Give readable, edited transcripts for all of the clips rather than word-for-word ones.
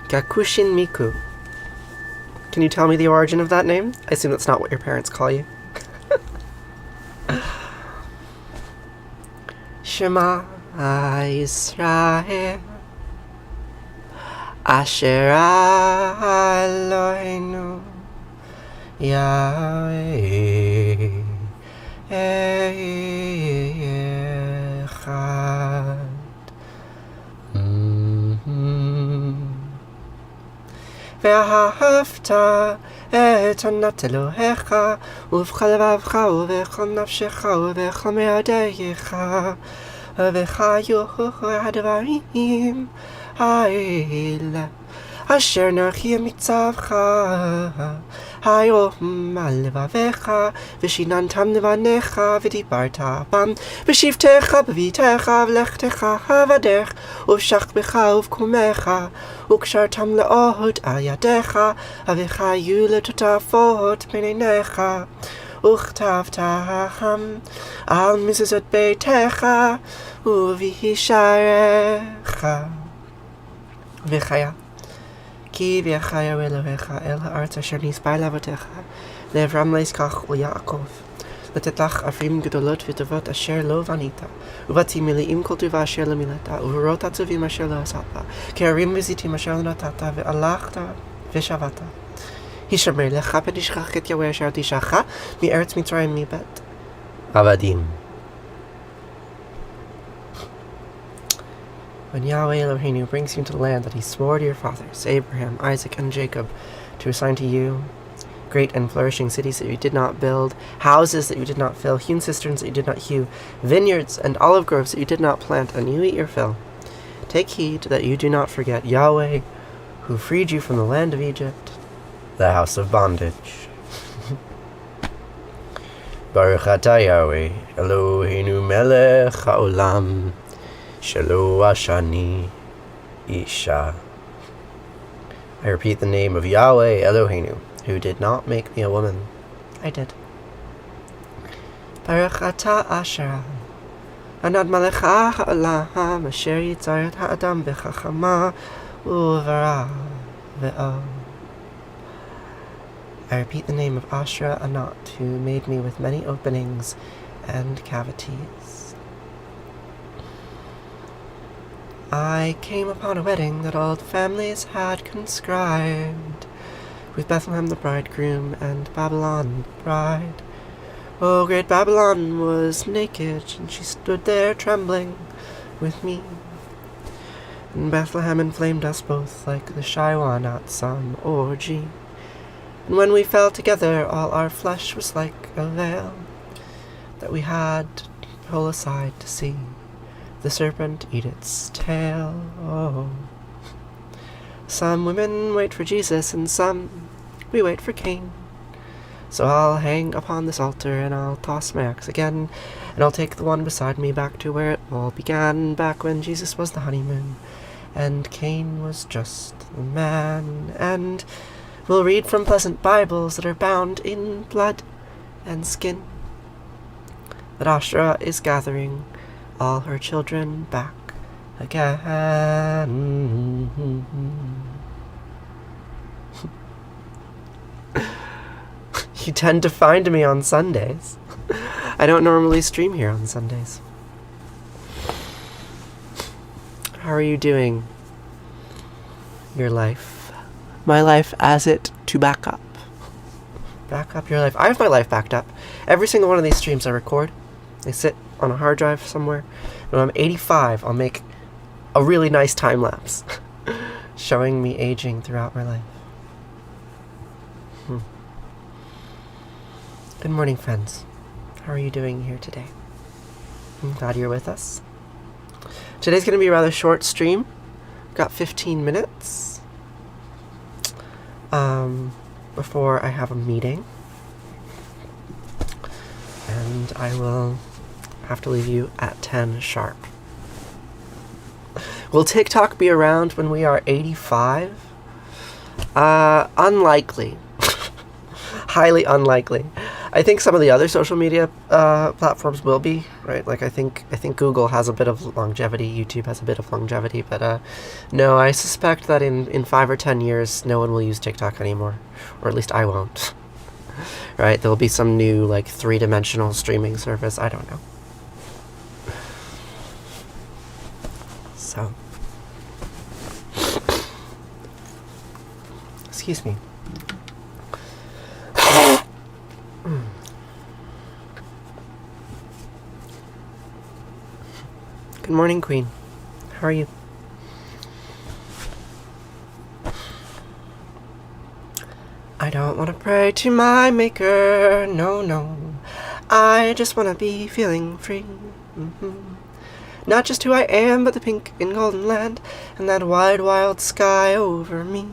Gakushin Miku. Can you tell me the origin of that name? I assume that's not what your parents call you. Shema Yisrael Asher Eloheinu Yahweh Echad. Vahafta et anat Elohecha ובכל לבבך ובכל נפשך ובכל מאודייך וחיו הדברים האלה אשר נרחי מצווך היום על לבביך ושיננתם לבניך ודיברת בם בשבתך בביתך ולכתך בדרך ובשכבך ובקומך וקשרתם לעוד על ידיך וחיו לטוטפות בין עיניך וכתבתם על מזוזות ביתך ובשעריך וחיה כי ויחיה אלוהיך אל הארץ אשר נשבע לאבותיך לאברהם לישכח וליעקב לתת לך ערים גדולות וטובות אשר לא בנית ובתים מלאים כל טובה אשר לא מילאת ובארות עצובים אשר לא עשת כי ערים וזיתים אשר לא נתת והלכת ושבת הישמר לך ותשכח את יהוה אשר תישך מארץ מצרים מבית עבדים. When Yahweh Eloheinu brings you into the land that he swore to your fathers, Abraham, Isaac, and Jacob, to assign to you, great and flourishing cities that you did not build, houses that you did not fill, hewn cisterns that you did not hew, vineyards and olive groves that you did not plant, and you eat your fill. Take heed that you do not forget Yahweh, who freed you from the land of Egypt, the house of bondage. Baruch atah Yahweh, Eloheinu melech haolam, Shelo Ashani Isha. I repeat the name of Yahweh Eloheinu, who did not make me a woman. I did. Baruch atah Asher Anad Malecha Ha'olam Asher Yitzar et Ha'adam B'chachama U'vara Ve'o. I repeat the name of Asher Anat, who made me with many openings and cavities. I came upon a wedding that all the families had conscribed, with Bethlehem the bridegroom and Babylon the bride. Oh, great Babylon was naked, and she stood there trembling with me. And Bethlehem inflamed us both like the Shiwan at some orgy. And when we fell together, all our flesh was like a veil that we had to pull aside to see the serpent eat its tail. Oh. Some women wait for Jesus, and some we wait for Cain. So I'll hang upon this altar, and I'll toss my axe again, and I'll take the one beside me back to where it all began, back when Jesus was the honeymoon, and Cain was just the man. And we'll read from pleasant Bibles that are bound in blood and skin, that Asherah is gathering all her children back again. You tend to find me on Sundays. I don't normally stream here on Sundays. How are you doing? Your life. My life as it to back up. Back up your life. I have my life backed up. Every single one of these streams I record, they sit on a hard drive somewhere. When I'm 85, I'll make a really nice time lapse showing me aging throughout my life. Good morning, friends. How are you doing here today? I'm glad you're with us. Today's going to be a rather short stream. I've got 15 minutes before I have a meeting. And I will have to leave you at 10 sharp. Will TikTok be around when we are 85? Unlikely. Highly unlikely. I think some of the other social media platforms will be, right? Like I think Google has a bit of longevity, YouTube has a bit of longevity, but no, I suspect that in 5 or 10 years, no one will use TikTok anymore, or at least I won't. Right? There'll be some new like 3-dimensional streaming service. I don't know. So, excuse me. Good morning, Queen. How are you? I don't want to pray to my maker, no, no. I just want to be feeling free. Not just who I am, but the pink and golden land, and that wide, wild sky over me.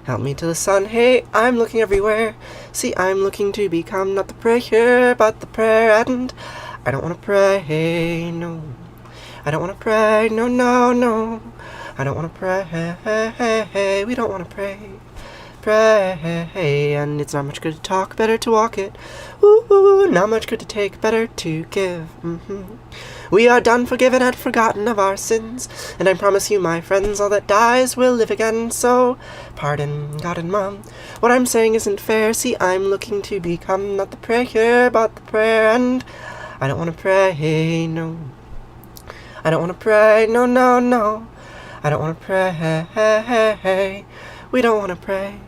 Help me to the sun, hey, I'm looking everywhere. See, I'm looking to become not the prayer, but the prayer, and I don't want to pray, no. I don't want to pray, no, no, no. I don't want to pray, we don't want to pray. Pray, and it's not much good to talk, better to walk it. Ooh, not much good to take, better to give. We are done, forgiven, and forgotten of our sins, and I promise you, my friends, all that dies will live again. So, pardon, God and Mom, what I'm saying isn't fair. See, I'm looking to become not the prayer, but the prayer, and I don't want to pray, no. I don't want to pray, no, no, no. I don't want to pray. We don't want to pray.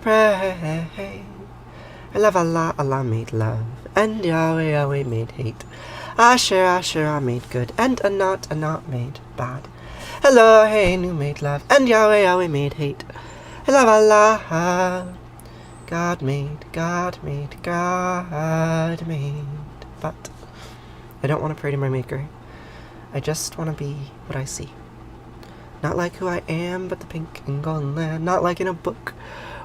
Pray. I love Allah, Allah made love, and Yahweh, Yahweh made hate. Asher, Asher, made good, and Anat made bad. Hello, hey, new made love, and Yahweh, Yahweh made hate. I love Allah. God made, God made, God made. But I don't want to pray to my maker. I just want to be what I see. Not like who I am, but the pink and golden land. Not like in a book,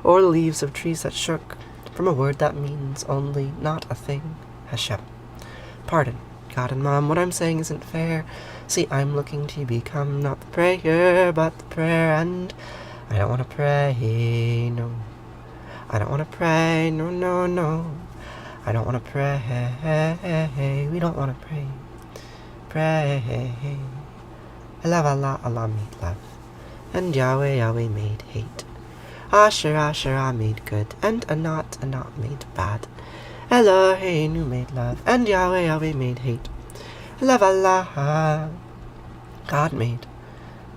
or the leaves of trees that shook from a word that means only not a thing. Hashem. Pardon, God and Mom, what I'm saying isn't fair. See, I'm looking to become not the prayer, but the prayer, and I don't want to pray, no. I don't want to pray, no, no, no. I don't want to pray, we don't want to pray. Pray. I love Allah, Allah made love, and Yahweh, Yahweh made hate. Asher, Asher, made good, and Anat made bad. Eloheinu made love, and Yahweh, Yahweh made hate. I love Allah. God made,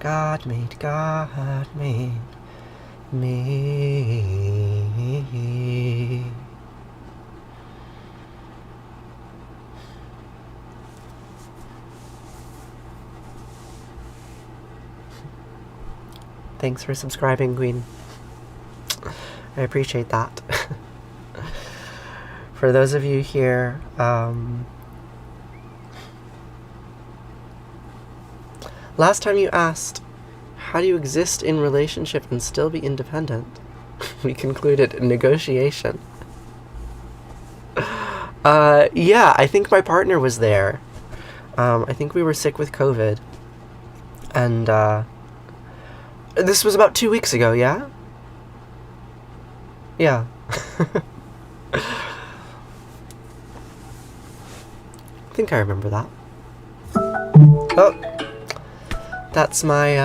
God made, God made me. Thanks for subscribing, Queen. I appreciate that. For those of you here, last time you asked, how do you exist in relationship and still be independent? We concluded negotiation. Yeah, I think my partner was there. I think we were sick with COVID. And, this was about 2 weeks ago, yeah? Yeah. I think I remember that. Oh! That's my,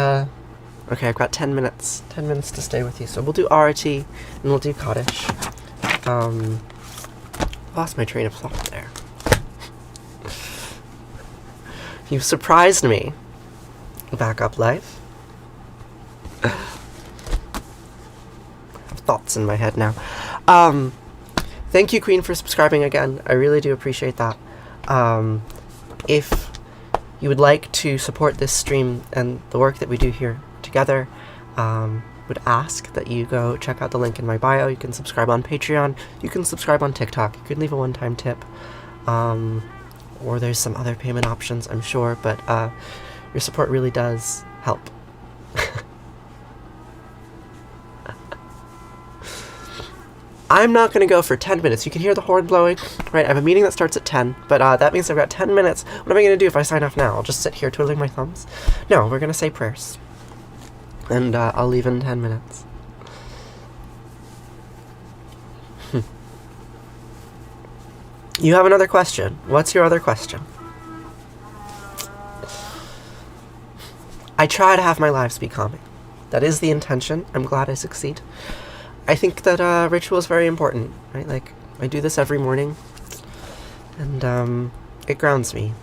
okay, I've got 10 minutes. 10 minutes to stay with you. So we'll do Arati, and we'll do Kaddish. Lost my train of thought there. You surprised me. Backup life. I have thoughts in my head now. Thank you, Queen, for subscribing again. I really do appreciate that. If you would like to support this stream and the work that we do here together, would ask that you go check out the link in my bio. You can subscribe on Patreon. You can subscribe on TikTok. You can leave a one-time tip. Or there's some other payment options, I'm sure, but your support really does help. I'm not going to go for 10 minutes. You can hear the horn blowing, right? I have a meeting that starts at 10, but that means I've got 10 minutes. What am I going to do if I sign off now? I'll just sit here twiddling my thumbs? No, we're going to say prayers. And I'll leave in 10 minutes. You have another question. What's your other question? I try to have my lives be calming. That is the intention. I'm glad I succeed. I think that ritual is very important, right? Like, I do this every morning, and it grounds me,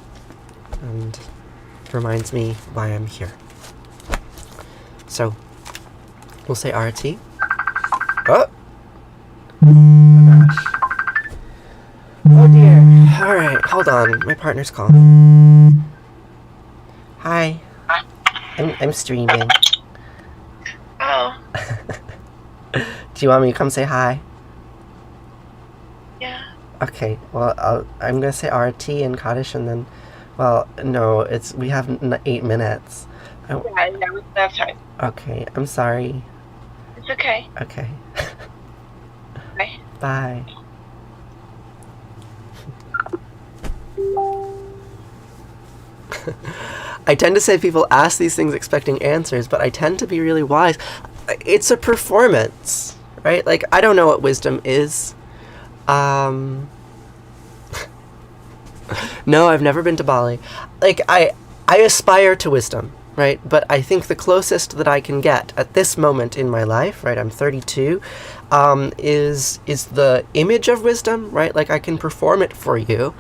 and reminds me why I'm here. So, we'll say Arati. Oh! Oh gosh. Oh dear. Alright, hold on. My partner's calling. Hi. I'm streaming. Oh. Do you want me to come say hi? Yeah. Okay, well, I'm gonna say Arati and Kaddish, and then, well, no, we have 8 minutes. Yeah, that's right. Okay, I'm sorry. It's okay. Okay. Bye. Bye. I tend to say people ask these things expecting answers, but I tend to be really wise. It's a performance, right? Like, I don't know what wisdom is. No, I've never been to Bali. Like, I aspire to wisdom, right? But I think the closest that I can get at this moment in my life, right? I'm 32, is the image of wisdom, right? Like, I can perform it for you.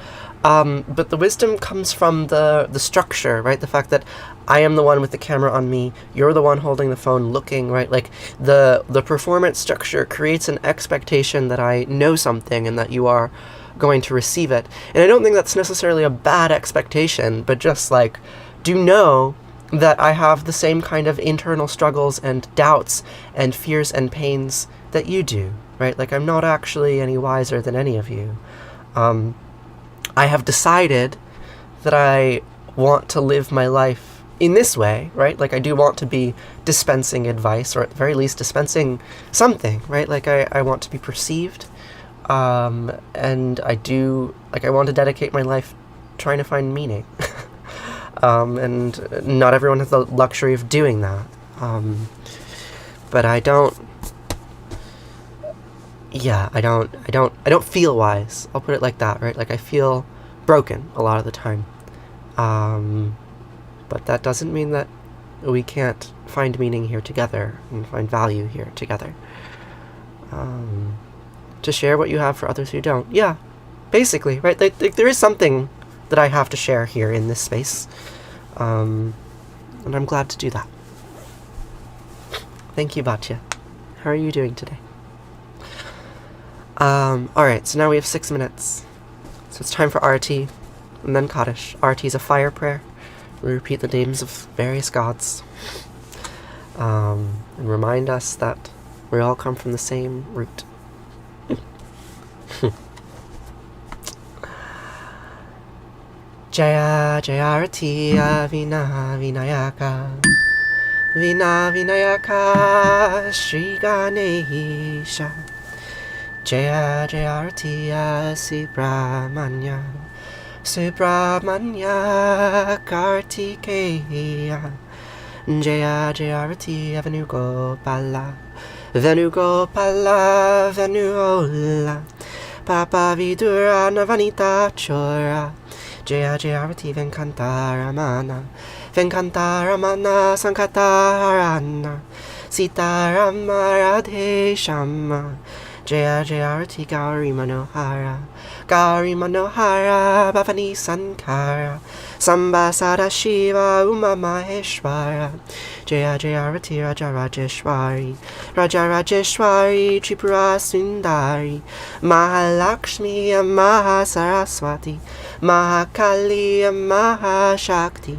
But the wisdom comes from the structure, right? The fact that I am the one with the camera on me, you're the one holding the phone looking, right? Like, the performance structure creates an expectation that I know something and that you are going to receive it. And I don't think that's necessarily a bad expectation, but just like, do know that I have the same kind of internal struggles and doubts and fears and pains that you do, right? Like, I'm not actually any wiser than any of you. I have decided that I want to live my life in this way, right? Like, I do want to be dispensing advice, or at the very least dispensing something, right? Like, I want to be perceived, and I want to dedicate my life trying to find meaning. And not everyone has the luxury of doing that. But I don't feel wise. I'll put it like that, right? Like, I feel broken a lot of the time. But that doesn't mean that we can't find meaning here together and find value here together. To share what you have for others who don't. Yeah, basically, right? Like there is something that I have to share here in this space. And I'm glad to do that. Thank you, Batya. How are you doing today? Alright, so now we have 6 minutes. So it's time for Arati, and then Kaddish. Arati is a fire prayer. We repeat the names of various gods. And remind us that we all come from the same root. Jaya Jaya Arati Vina Vinayaka Vina Vinayaka Shri Ganesha Jaya Jaya Arati Subramanya Subramanya Kartikeya Jaya Jaya Arati Venugopala Venugopala Venuola Papa Vidura Navanita Chora Jaya Jaya Arati Venkantaramana Venkantaramana Sankatarana Sitarama Radhe Shama Jaya Jaya Arati Gauri Manohara Gauri Manohara Bhavani Sankara Samba Sada Shiva Uma Maheshwara Jaya Jaya Arati Raja Rajeshwari Raja Rajeshwari Tripura Sundari Mahalakshmi Mahasaraswati Mahakali Mahashakti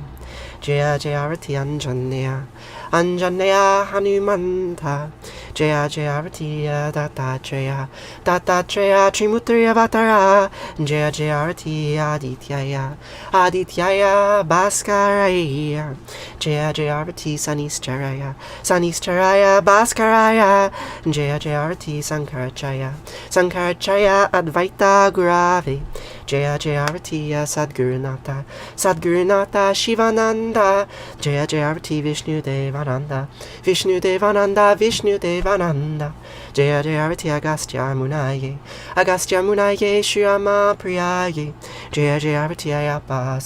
Jaya Jaya Arati Anjaneya Anjaneya Hanumanta Jaya Jaya Arati Dattatreya Dattatreya Trimurtiya Vatara Jaya Jaya Arati Adityaya Adityaya Bhaskaraya Jaya Jaya Arati Sanistaraya Sanistaraya Bhaskaraya Jaya Jaya Arati Sankaracharya Sankaracharya Advaita Gurave Jaya Jaya Arati Sadgurunata Sadgurunata Shivananda Jaya Jaya Arati Vishnu Devananda Vishnu Devananda Vishnu Devananda Jaya Jaya Arati Agastya Munaye Agastya Munaye Shriyama Priyaye Jaya Jaya Arati Ayappa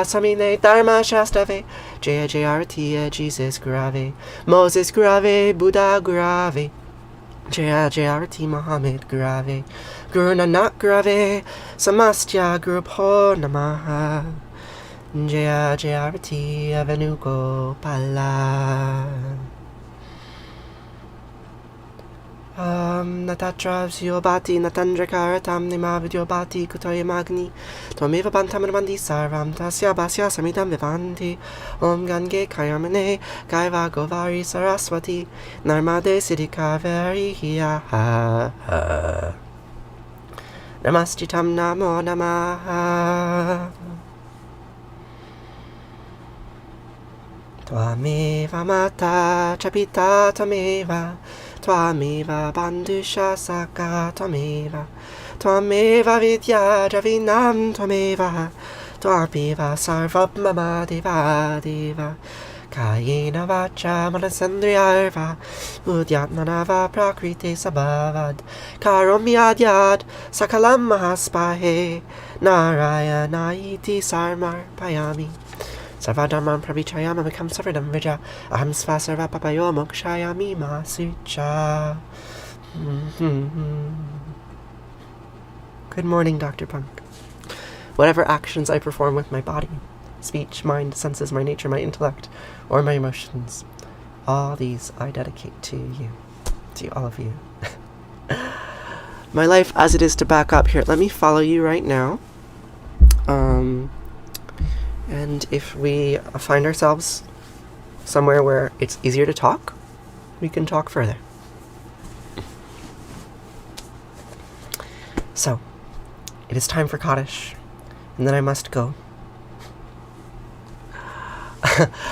Samine Dharma Shastave Jaya Jaya Arati Jesus Gurave Moses Gurave Buddha Gurave Jaya Jaya Arati Muhammad Gurave Guru Nanak Gurave Samastya Guru Namaha Jaya Jaya Arati Venugopala Natatra Syobati Natandrakaratam Nimavidyobati Kutoya Magni Tomeva Bantamandi Sarvam Tasya Basya Samidam Vivanti Om Gange Kayamane Gaiva Govari Saraswati Narmade Siddhikaveri Hiya Namastitam Namo Namaha Tvameva Mata Chapita Tameva Tvameva Bandusha Saka Tvameva Tvameva Vidya Javinam Tvameva Tvameva Sarvabhama Deva Deva Kayena Vacha Manasandriyarva Budyatmanava Prakriti Sabhavad Karomyadyad Sakalam Mahaspahe Narayana Iti Sarmar Payami Sarvadharman Pravichayama Vikam Savridam Vija Aham Svasarva Papayo Mokshayami Masucha. Good morning, Dr. Punk. Whatever actions I perform with my body, speech, mind, senses, my nature, my intellect, or my emotions, all these I dedicate to you, to all of you. My life as it is to back up here. Let me follow you right now. And if we find ourselves somewhere where it's easier to talk, we can talk further. So, it is time for Kaddish, and then I must go.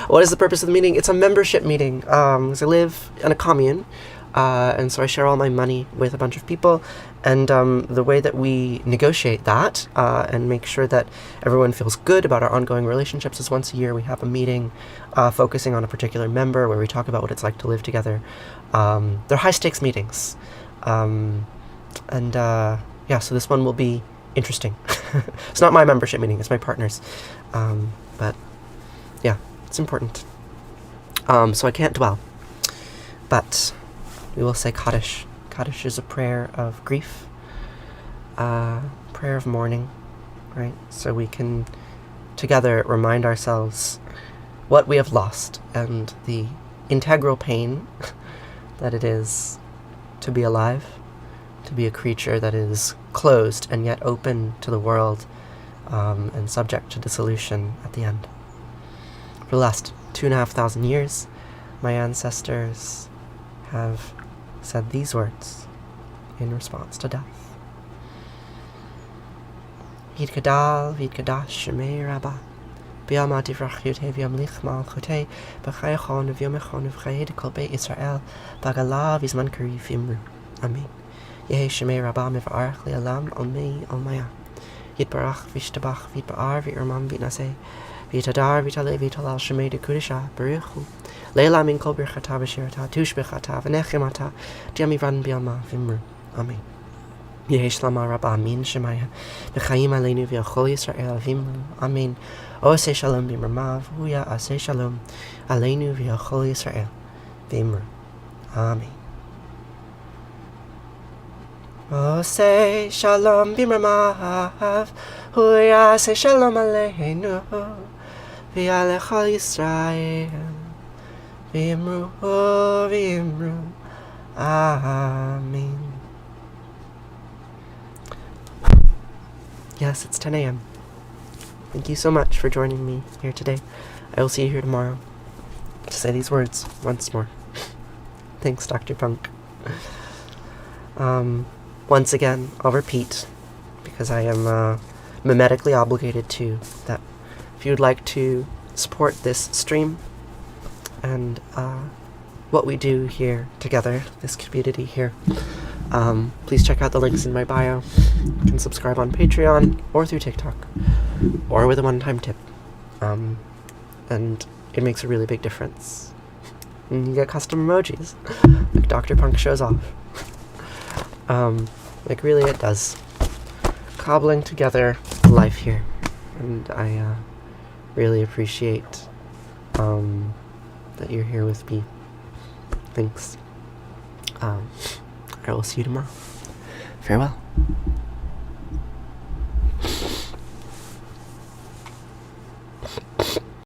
What is the purpose of the meeting? It's a membership meeting, because I live in a commune, and so I share all my money with a bunch of people, and the way that we negotiate that and make sure that everyone feels good about our ongoing relationships is once a year we have a meeting focusing on a particular member where we talk about what it's like to live together. They're high-stakes meetings, so this one will be interesting. It's not my membership meeting, it's my partner's, but yeah, it's important. So I can't dwell, but we will say Kaddish. Kaddish is a prayer of grief, prayer of mourning, right? So we can together remind ourselves what we have lost and the integral pain that it is to be alive, to be a creature that is closed and yet open to the world, and subject to dissolution at the end. For the last 2,500 years, my ancestors have said these words in response to death. Vid Kadal, Vid Kadash, Shema Rabba, Biama Divrach Yute, Viam Lichmal, Chute, Bachayachon, Viamachon, Vchayed, Kolbe Israel, Bagala, Visman Kari, Vimru. Amen. Yehe Shema Rabba, Mivarach, Lialam, Almei, Almaya. Yid Barach, Vishtabach, Vid Baar, Virman, Vitnase, Vitadar, Vitale, Vitalal, Shema de Kudisha, Baruchu. Leila min kol birchata v'shirata, tush birchata v'nechimata, diami van bialma v'imru. Amen. Yehi shlama rabba min shemaya, v'chaim aleinu v'yachol Yisrael v'imru. Amen. Oseh shalom b'imramav, huya aseh shalom, aleinu v'yachol Yisrael v'imru. Amen. Oseh shalom b'imramav, huya aseh shalom aleinu, v'yalechol Yisrael. Vimru, oh Vimru, Amen. Yes, it's 10 a.m. Thank you so much for joining me here today. I will see you here tomorrow to say these words once more. Thanks, Dr. Punk. Once again, I'll repeat, because I am mimetically obligated to, that if you'd like to support this stream and what we do here together, this community here, please check out the links in my bio. You can subscribe on Patreon or through TikTok, or with a one-time tip. And it makes a really big difference. And you get custom emojis, like Dr. Punk shows off. Like really it does. Cobbling together life here. And I really appreciate that you're here with me. Thanks. I will see you tomorrow. Farewell.